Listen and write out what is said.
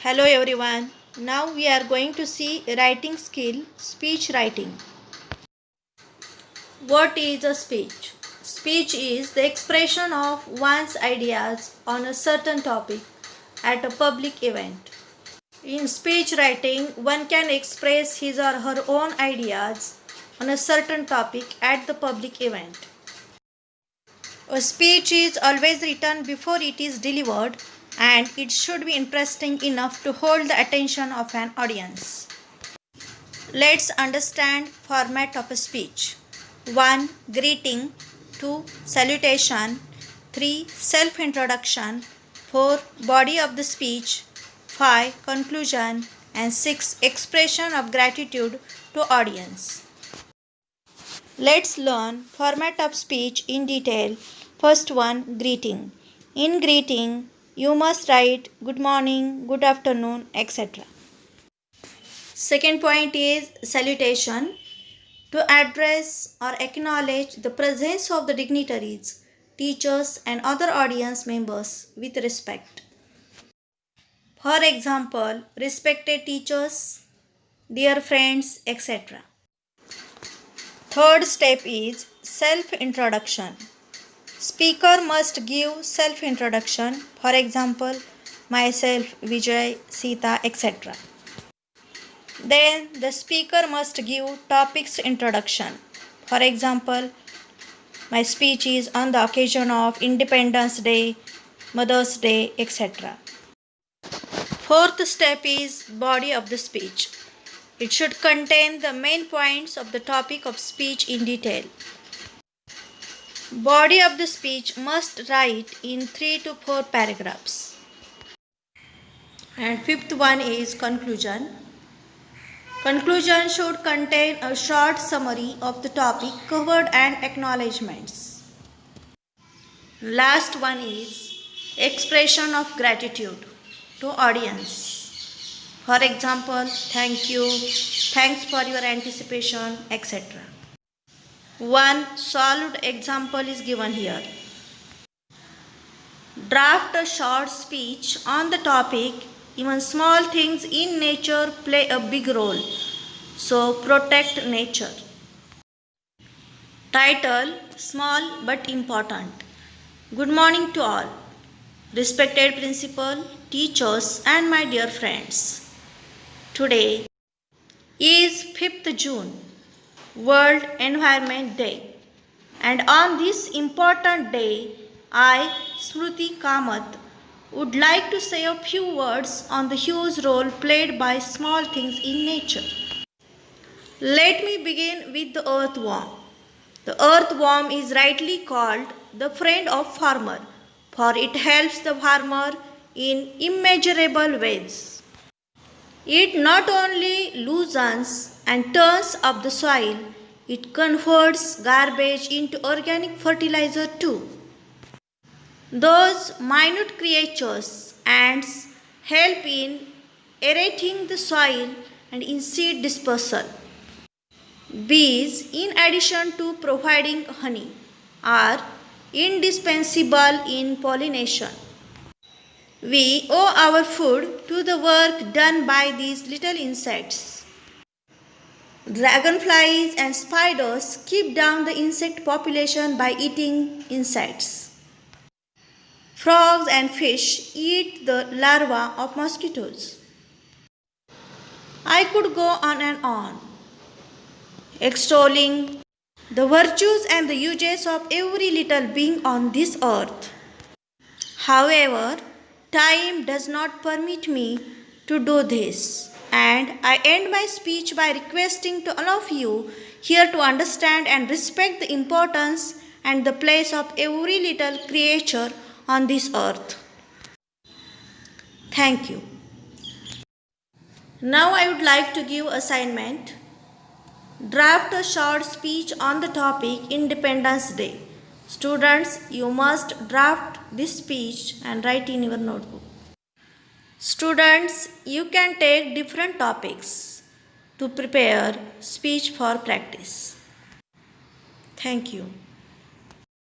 Hello everyone. Now we are going to see writing skill, speech writing. What is a speech? Speech is the expression of one's ideas on a certain topic at a public event. In speech writing, one can express his or her own ideas on a certain topic at the public event. A speech is always written before it is delivered, and it should be interesting enough to hold the attention of an audience. Let's understand format of a speech. 1. Greeting. 2. Salutation. 3. Self-introduction. 4. Body of the speech. 5. Conclusion. And 6. Expression of gratitude to audience. Let's learn format of speech in detail. First one, greeting. In greeting, you must write good morning, good afternoon, etc. Second point is salutation. To address or acknowledge the presence of the dignitaries, teachers and other audience members with respect. For example, respected teachers, dear friends, etc. Third step is self-introduction. Speaker must give self-introduction, for example, myself, Vijay, Sita, etc. Then the speaker must give topics introduction. For example, my speech is on the occasion of Independence Day, Mother's Day, etc. Fourth step is body of the speech. It should contain the main points of the topic of speech in detail. Body of the speech must write in 3 to 4 paragraphs. And fifth one is conclusion. Conclusion should contain a short summary of the topic covered and acknowledgements. Last one is expression of gratitude to audience. For example, thank you, thanks for your anticipation, etc. One solved example is given here. Draft a short speech on the topic, even small things in nature play a big role, so protect nature. Title, small but important. Good morning to all. Respected principal, teachers and my dear friends. Today is 5th June, World Environment Day, and on this important day, I, Smruti Kamath, would like to say a few words on the huge role played by small things in nature. Let me begin with the earthworm. The earthworm is rightly called the friend of farmer, for it helps the farmer in immeasurable ways. It not only loosens and turns up the soil, it converts garbage into organic fertilizer too. Those minute creatures, ants, help in aerating the soil and in seed dispersal. Bees, in addition to providing honey, are indispensable in pollination. We owe our food to the work done by these little insects. Dragonflies and spiders keep down the insect population by eating insects. Frogs and fish eat the larvae of mosquitoes. I could go on and on, extolling the virtues and the uses of every little being on this earth. However, time does not permit me to do this, and I end my speech by requesting to all of you here to understand and respect the importance and the place of every little creature on this earth. Thank you. Now I would like to give assignment. Draft a short speech on the topic Independence Day. Students, you must draft this speech and write in your notebook. Students, you can take different topics to prepare speech for practice. Thank you.